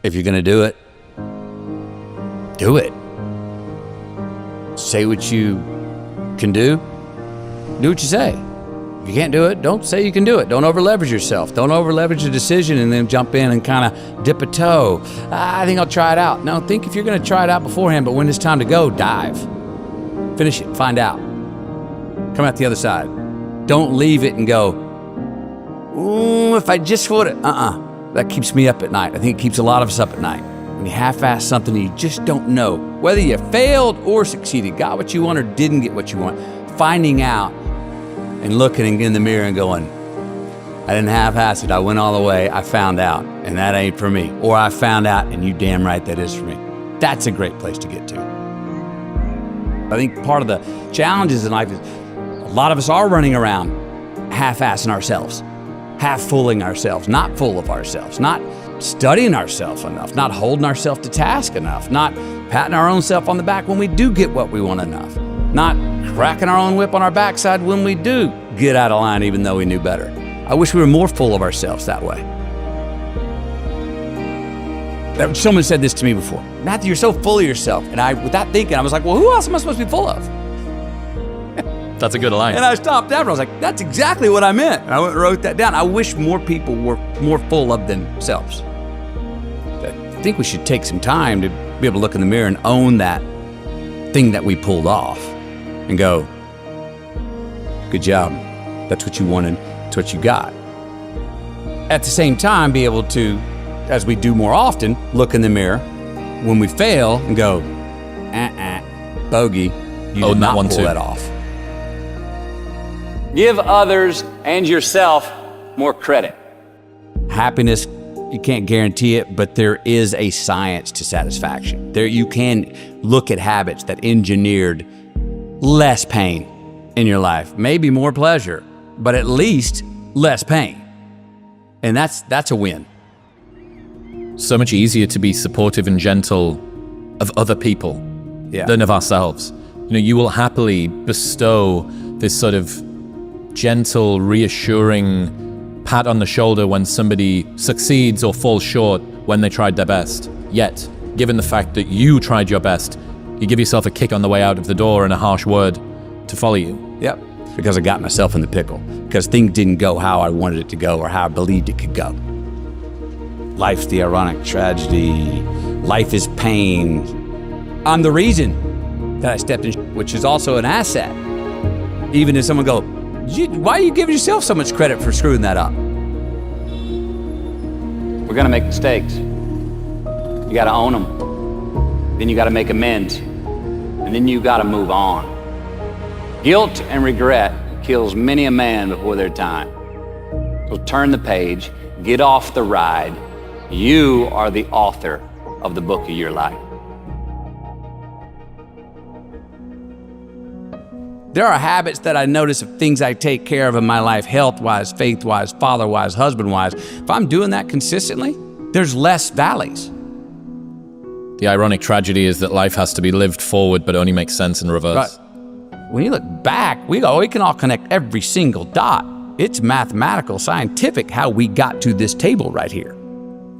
If you're going to do it, do it. Say what you can do what you say. If you can't do it, don't say you can do it. Don't over-leverage yourself. Don't over-leverage a decision and then jump in and kind of dip a toe. I think I'll try it out. No, think if you're going to try it out beforehand, but when it's time to go, dive. Finish it, find out. Come out the other side. Don't leave it and go, ooh, if I just would have, That keeps me up at night. I think it keeps a lot of us up at night. When you half-ass something and you just don't know whether you failed or succeeded, got what you want or didn't get what you want, finding out and looking in the mirror and going, I didn't half-ass it, I went all the way, I found out, and that ain't for me. Or I found out, and you damn right that is for me. That's a great place to get to. I think part of the challenges in life is a lot of us are running around half-assing ourselves, half-fooling ourselves, not full of ourselves, not studying ourselves enough, not holding ourselves to task enough, not patting our own self on the back when we do get what we want enough, not cracking our own whip on our backside when we do get out of line even though we knew better. I wish we were more full of ourselves that way. Someone said this to me before, Matthew, you're so full of yourself. And without thinking, I was like, well, who else am I supposed to be full of? That's a good line. And I stopped after. I was like, that's exactly what I meant. And I went and wrote that down. I wish more people were more full of themselves. I think we should take some time to be able to look in the mirror and own that thing that we pulled off and go, good job. That's what you wanted. That's what you got. At the same time, be able to, as we do more often, look in the mirror when we fail and go, bogey, you did not pull that off. Give others and yourself more credit. Happiness, you can't guarantee it, but there is a science to satisfaction. There you can look at habits that engineered less pain in your life, maybe more pleasure, but at least less pain. And that's a win. So much easier to be supportive and gentle of other people than of ourselves. You know, you will happily bestow this sort of gentle, reassuring pat on the shoulder when somebody succeeds or falls short when they tried their best. Yet, given the fact that you tried your best, you give yourself a kick on the way out of the door and a harsh word to follow you. Yep, because I got myself in the pickle, because things didn't go how I wanted it to go or how I believed it could go. Life's the ironic tragedy. Life is pain. I'm the reason that I stepped in, which is also an asset. Even if someone go, why are you giving yourself so much credit for screwing that up? We're gonna make mistakes. You gotta own them. Then you gotta make amends. And then you gotta move on. Guilt and regret kills many a man before their time. So turn the page, get off the ride. You are the author of the book of your life. There are habits that I notice of things I take care of in my life, health-wise, faith-wise, father-wise, husband-wise. If I'm doing that consistently, there's less valleys. The ironic tragedy is that life has to be lived forward, but only makes sense in reverse. But when you look back, we can all connect every single dot. It's mathematical, scientific how we got to this table right here.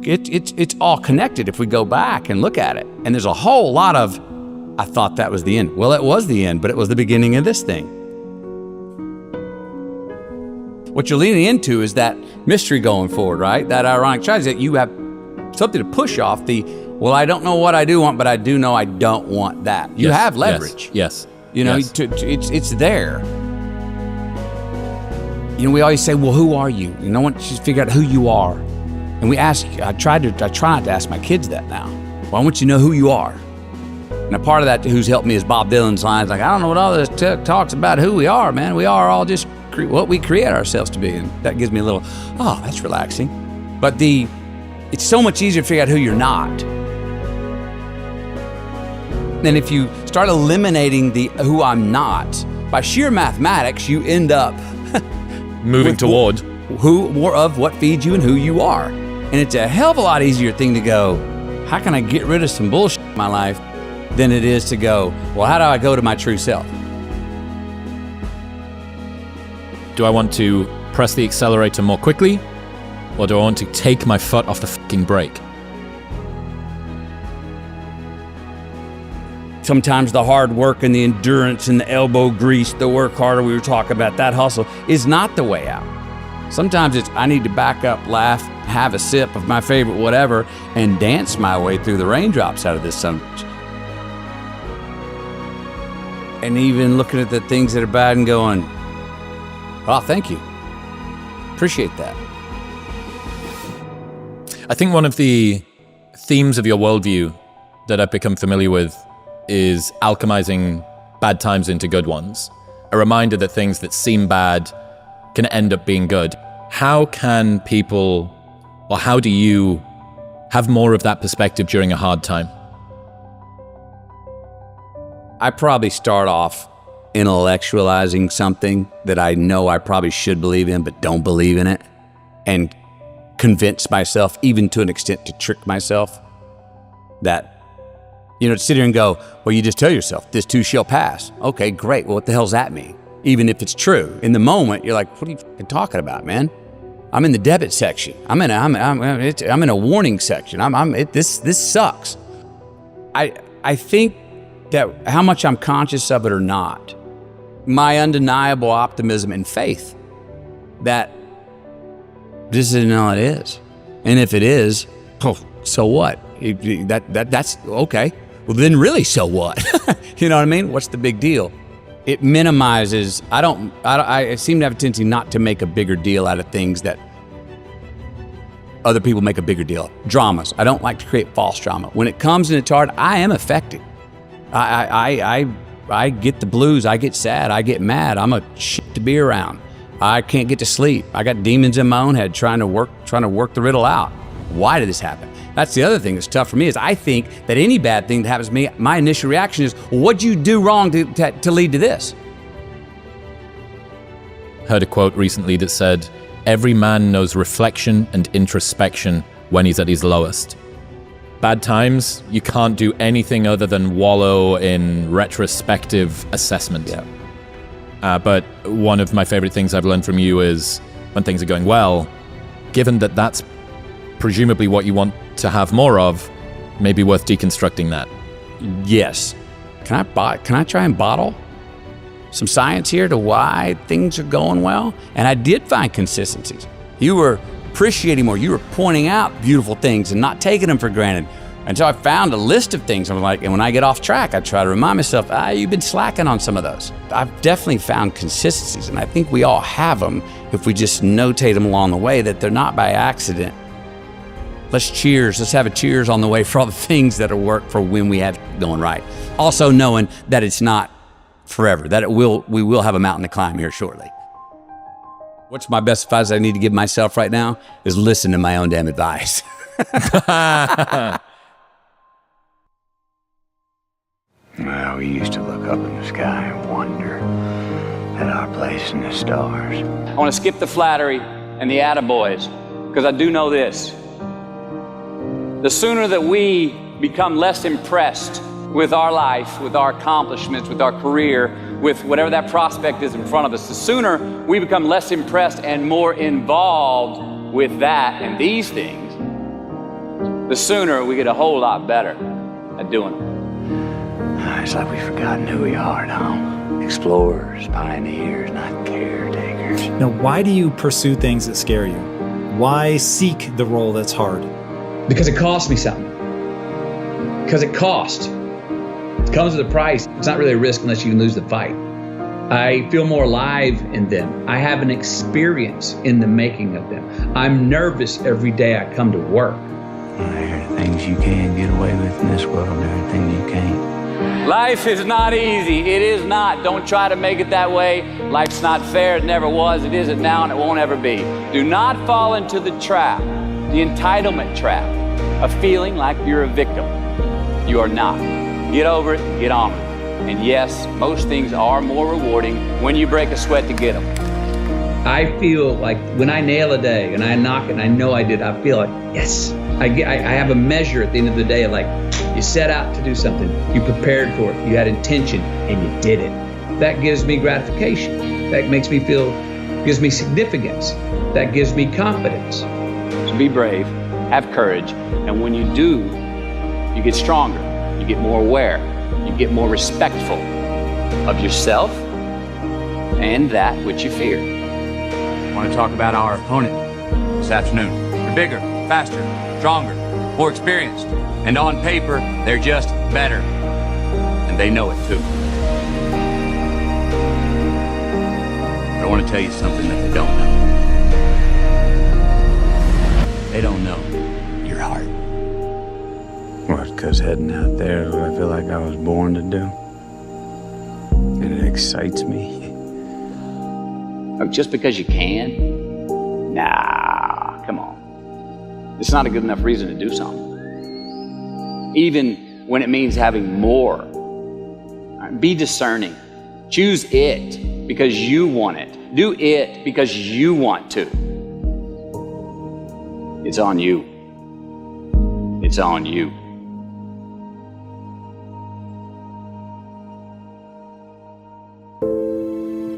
It's all connected if we go back and look at it. And there's a whole lot of, I thought that was the end. Well, it was the end, but it was the beginning of this thing. What you're leaning into is that mystery going forward, right? That ironic tragedy that you have something to push off the, well, I don't know what I do want, but I do know I don't want that. You have leverage. Yes. You know, it's there. You know, we always say, well, who are you? You know, once you figure out who you are. And I try not to ask my kids that now. Well, I want you to know who you are. And a part of that who's helped me is Bob Dylan's lines, like, I don't know what all this talks about who we are, man. We are all just what we create ourselves to be. And that gives me a little, oh, that's relaxing. But it's so much easier to figure out who you're not. And if you start eliminating the who I'm not, by sheer mathematics, you end up moving toward more of what feeds you and who you are. And it's a hell of a lot easier thing to go, how can I get rid of some bullshit in my life, than it is to go, well, how do I go to my true self? Do I want to press the accelerator more quickly, or do I want to take my foot off the fucking brake? Sometimes the hard work and the endurance and the elbow grease, the work harder we were talking about, that hustle is not the way out. Sometimes it's I need to back up, laugh, have a sip of my favorite whatever, and dance my way through the raindrops out of this sun. And even looking at the things that are bad and going, oh, thank you. Appreciate that. I think one of the themes of your worldview that I've become familiar with is alchemizing bad times into good ones. A reminder that things that seem bad can end up being good. How can people, or how do you have more of that perspective during a hard time? I probably start off intellectualizing something that I know I probably should believe in but don't believe in it, and convince myself, even to an extent to trick myself, that, to sit here and go, well, you just tell yourself, this too shall pass. Okay, great. Well, what the hell does that mean? Even if it's true. In the moment, you're like, what are you talking about, man? I'm in the debit section. I'm in a warning section. This sucks. I think that how much I'm conscious of it or not, my undeniable optimism and faith that this isn't all it is. And if it is, so what? That's okay. Well, then really, so what? You know what I mean? What's the big deal? It minimizes. I seem to have a tendency not to make a bigger deal out of things that other people make a bigger deal. Dramas. I don't like to create false drama. When it comes and it's hard, I am affected. I get the blues. I get sad. I get mad. I'm a shit to be around. I can't get to sleep. I got demons in my own head trying to work the riddle out. Why did this happen? That's the other thing that's tough for me is I think that any bad thing that happens to me, my initial reaction is, what'd you do wrong to lead to this? Heard a quote recently that said, every man knows reflection and introspection when he's at his lowest. Bad times, you can't do anything other than wallow in retrospective assessment. Yeah. But one of my favorite things I've learned from you is when things are going well, given that that's presumably what you want to have more of, maybe worth deconstructing that. Yes. Can I try and bottle some science here to why things are going well? And I did find consistencies. You were appreciating more. You were pointing out beautiful things and not taking them for granted. And so I found a list of things. I'm like, and when I get off track, I try to remind myself, you've been slacking on some of those. I've definitely found consistencies, and I think we all have them if we just notate them along the way, that they're not by accident. Let's cheers. Let's have a cheers on the way for all the things that will work for when we have going right. Also knowing that it's not forever, that we will have a mountain to climb here shortly. What's my best advice I need to give myself right now is listen to my own damn advice. Well, we used to look up in the sky and wonder at our place in the stars. I want to skip the flattery and the attaboys, because I do know this. The sooner that we become less impressed with our life, with our accomplishments, with our career, with whatever that prospect is in front of us, the sooner we become less impressed and more involved with that and these things, the sooner we get a whole lot better at doing them. It's like we've forgotten who we are now. Explorers, pioneers, not caretakers. Now, why do you pursue things that scare you? Why seek the role that's hard? Because it costs me something. Because it costs. It comes with a price. It's not really a risk unless you can lose the fight. I feel more alive in them. I have an experience in the making of them. I'm nervous every day I come to work. There are things you can get away with in this world, and there are things you can't. Life is not easy. It is not. Don't try to make it that way. Life's not fair. It never was. It isn't now, and it won't ever be. Do not fall into the trap, the entitlement trap, of feeling like you're a victim. You are not. Get over it. Get on it. And yes, most things are more rewarding when you break a sweat to get them. I feel like when I nail a day and I knock it and I know I did, I feel like, yes. I have a measure at the end of the day of like, you set out to do something, you prepared for it, you had intention, and you did it. That gives me gratification. That makes me feel, gives me significance. That gives me confidence. So be brave, have courage, and when you do, you get stronger, you get more aware, you get more respectful of yourself and that which you fear. I want to talk about our opponent this afternoon. They're bigger, faster, stronger, more experienced. And on paper, they're just better. And they know it too. But I want to tell you something that they don't know. They don't know your heart. What, because heading out there is what I feel like I was born to do? And it excites me. Oh, just because you can? Nah, come on. It's not a good enough reason to do something. Even when it means having more. All right, be discerning. Choose it because you want it. Do it because you want to. It's on you. It's on you.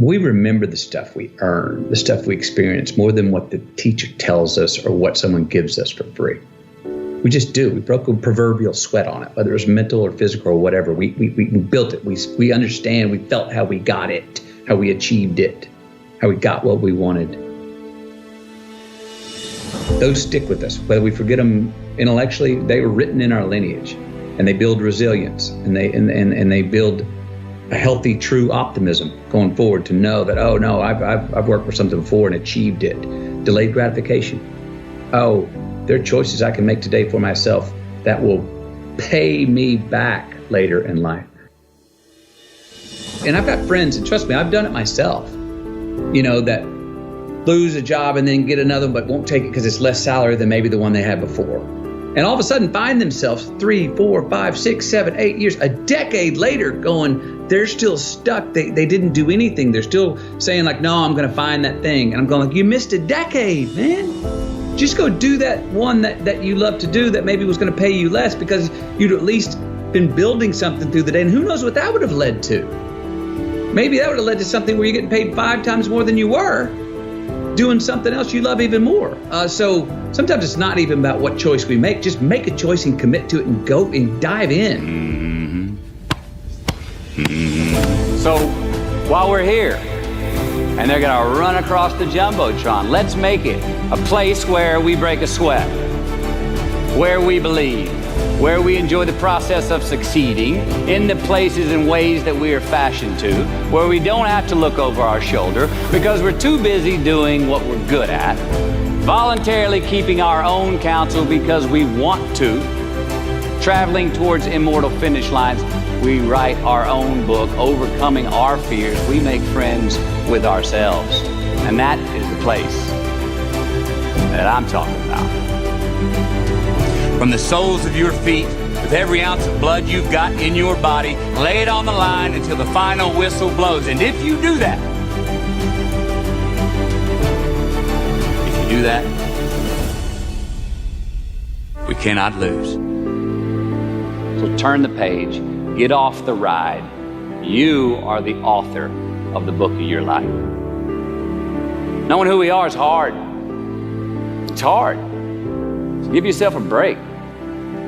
We remember the stuff we earn, the stuff we experience, more than what the teacher tells us or what someone gives us for free. We just do. We broke a proverbial sweat on it, whether it was mental or physical or whatever. We built it. We understand. We felt how we got it, how we achieved it, how we got what we wanted. Those stick with us. Whether we forget them intellectually, they were written in our lineage, and they build resilience, and they build a healthy, true optimism going forward to know that, oh no, I've worked for something before and achieved it. Delayed gratification. Oh, there are choices I can make today for myself that will pay me back later in life. And I've got friends, and trust me, I've done it myself, that lose a job and then get another, but won't take it because it's less salary than maybe the one they had before. And all of a sudden find themselves 3, 4, 5, 6, 7, 8 years, a decade later going, they're still stuck. They didn't do anything. They're still saying like, no, I'm going to find that thing. And I'm going like, you missed a decade, man. Just go do that one that you love to do that maybe was going to pay you less because you'd at least been building something through the day. And who knows what that would have led to? Maybe that would have led to something where you're getting paid 5 times more than you were doing something else you love even more. So sometimes it's not even about what choice we make. Just make a choice and commit to it and go and dive in. So while we're here, and they're gonna run across the Jumbotron, let's make it a place where we break a sweat, where we believe, where we enjoy the process of succeeding in the places and ways that we are fashioned to, where we don't have to look over our shoulder because we're too busy doing what we're good at, voluntarily keeping our own counsel because we want to, traveling towards immortal finish lines. We write our own book, overcoming our fears. We make friends with ourselves. And that is the place that I'm talking about. From the soles of your feet, with every ounce of blood you've got in your body, lay it on the line until the final whistle blows. And if you do that, we cannot lose. So turn the page, get off the ride. You are the author of the book of your life. Knowing who we are is hard. It's hard. So give yourself a break.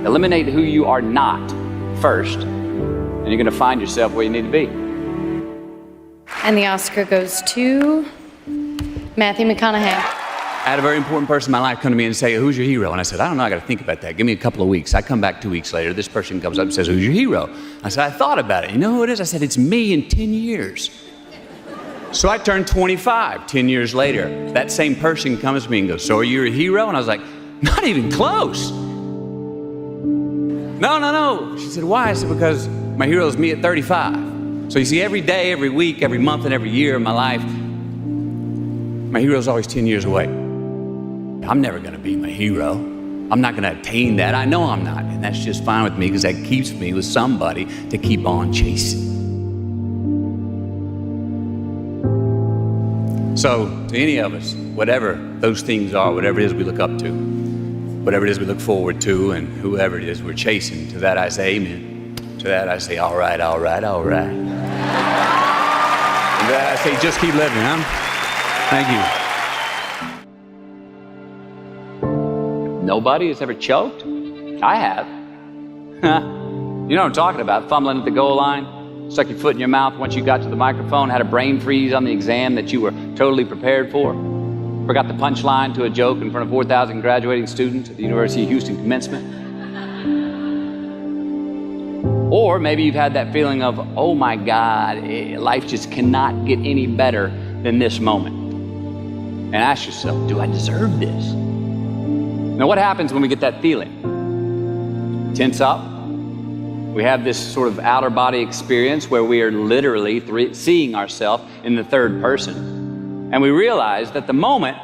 Eliminate who you are not first, and you're going to find yourself where you need to be. And the Oscar goes to Matthew McConaughey. I had a very important person in my life come to me and say, who's your hero? And I said, I don't know, I got to think about that. Give me a couple of weeks. I come back 2 weeks later. This person comes up and says, who's your hero? I said, I thought about it. You know who it is? I said, it's me in 10 years. So I turned 25 10 years later. That same person comes to me and goes, so are you a hero? And I was like, not even close. No. She said, why? I said, because my hero is me at 35. So you see, every day, every week, every month, and every year of my life, my hero is always 10 years away. I'm never going to be my hero. I'm not going to attain that. I know I'm not. And that's just fine with me because that keeps me with somebody to keep on chasing. So to any of us, whatever those things are, whatever it is we look up to, whatever it is we look forward to, and whoever it is we're chasing, to that I say amen. To that I say, all right. And to that I say, just keep living, huh? Thank you. Nobody has ever choked? I have. You know what I'm talking about, fumbling at the goal line, stuck your foot in your mouth once you got to the microphone, had a brain freeze on the exam that you were totally prepared for, forgot the punchline to a joke in front of 4,000 graduating students at the University of Houston commencement. Or maybe you've had that feeling of, oh my God, life just cannot get any better than this moment. And ask yourself, do I deserve this? Now what happens when we get that feeling? Tense up. We have this sort of outer body experience where we are literally seeing ourselves in the third person. And we realize that the moment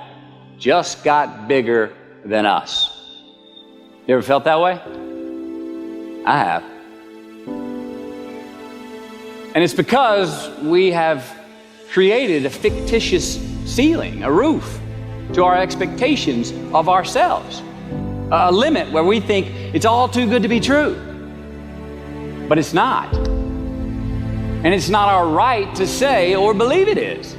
just got bigger than us. You ever felt that way? I have. And it's because we have created a fictitious ceiling, a roof, to our expectations of ourselves. A limit where we think it's all too good to be true. But it's not. And it's not our right to say or believe it is.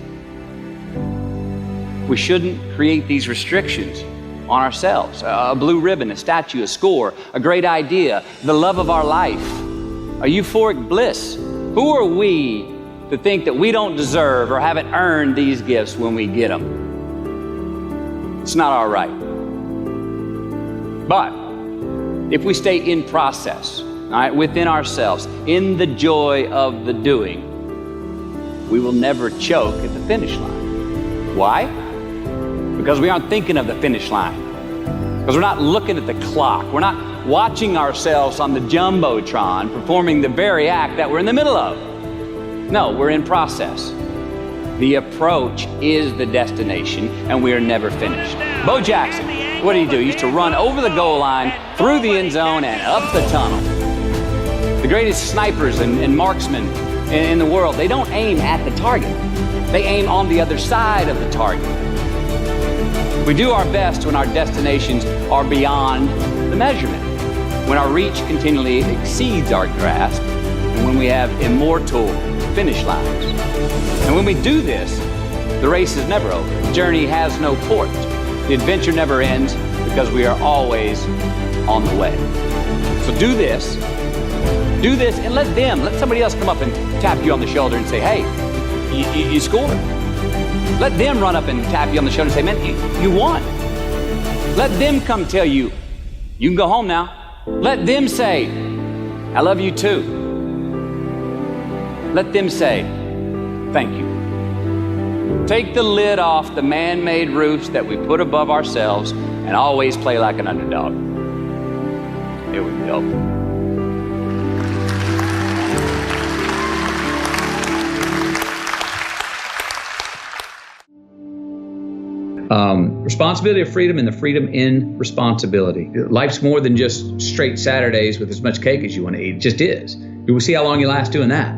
We shouldn't create these restrictions on ourselves. A blue ribbon, a statue, a score, a great idea, the love of our life, a euphoric bliss. Who are we to think that we don't deserve or haven't earned these gifts when we get them? It's not our right. But if we stay in process, all right, within ourselves, in the joy of the doing, we will never choke at the finish line. Why? Because we aren't thinking of the finish line. Because we're not looking at the clock. We're not watching ourselves on the Jumbotron performing the very act that we're in the middle of. No, we're in process. The approach is the destination, and we are never finished. Bo Jackson, what did he do? He used to run over the goal line, through the end zone, and up the tunnel. The greatest snipers and marksmen in the world, they don't aim at the target. They aim on the other side of the target. We do our best when our destinations are beyond the measurement, when our reach continually exceeds our grasp, and when we have immortal finish lines. And when we do this, the race is never over. The journey has no port. The adventure never ends because we are always on the way. So do this, and let somebody else come up and tap you on the shoulder and say, hey, you scored. Let them run up and tap you on the shoulder and say, man, you won. Let them come tell you, you can go home now. Let them say, I love you too. Let them say, thank you. Take the lid off the man-made roofs that we put above ourselves and always play like an underdog. Here we go. Responsibility of freedom and the freedom in responsibility. Life's more than just straight Saturdays with as much cake as you want to eat. It just is. You will see how long you last doing that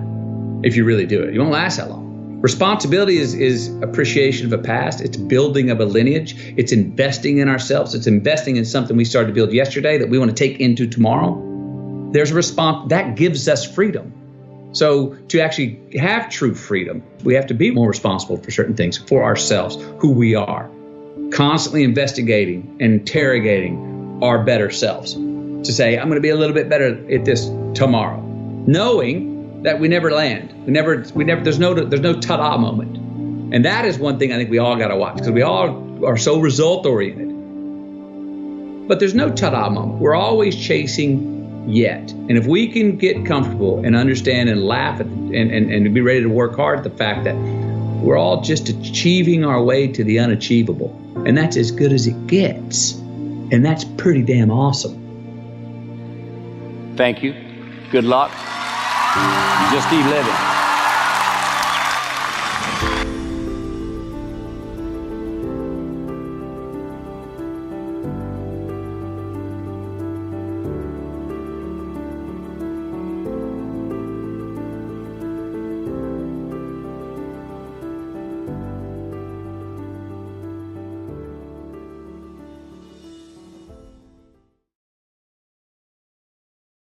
if you really do it. You won't last that long. Responsibility is appreciation of a past. It's building of a lineage. It's investing in ourselves. It's investing in something we started to build yesterday that we want to take into tomorrow. There's a response that gives us freedom. So to actually have true freedom, we have to be more responsible for certain things, for ourselves, who we are, constantly investigating and interrogating our better selves to say, I'm going to be a little bit better at this tomorrow, knowing that we never land. There's no ta-da moment. And that is one thing I think we all got to watch, because we all are so result oriented. But there's no ta-da moment. We're always chasing yet. And if we can get comfortable and understand and laugh at and be ready to work hard at the fact that we're all just achieving our way to the unachievable, and that's as good as it gets, and that's pretty damn awesome. Thank you. Good luck. Just keep living.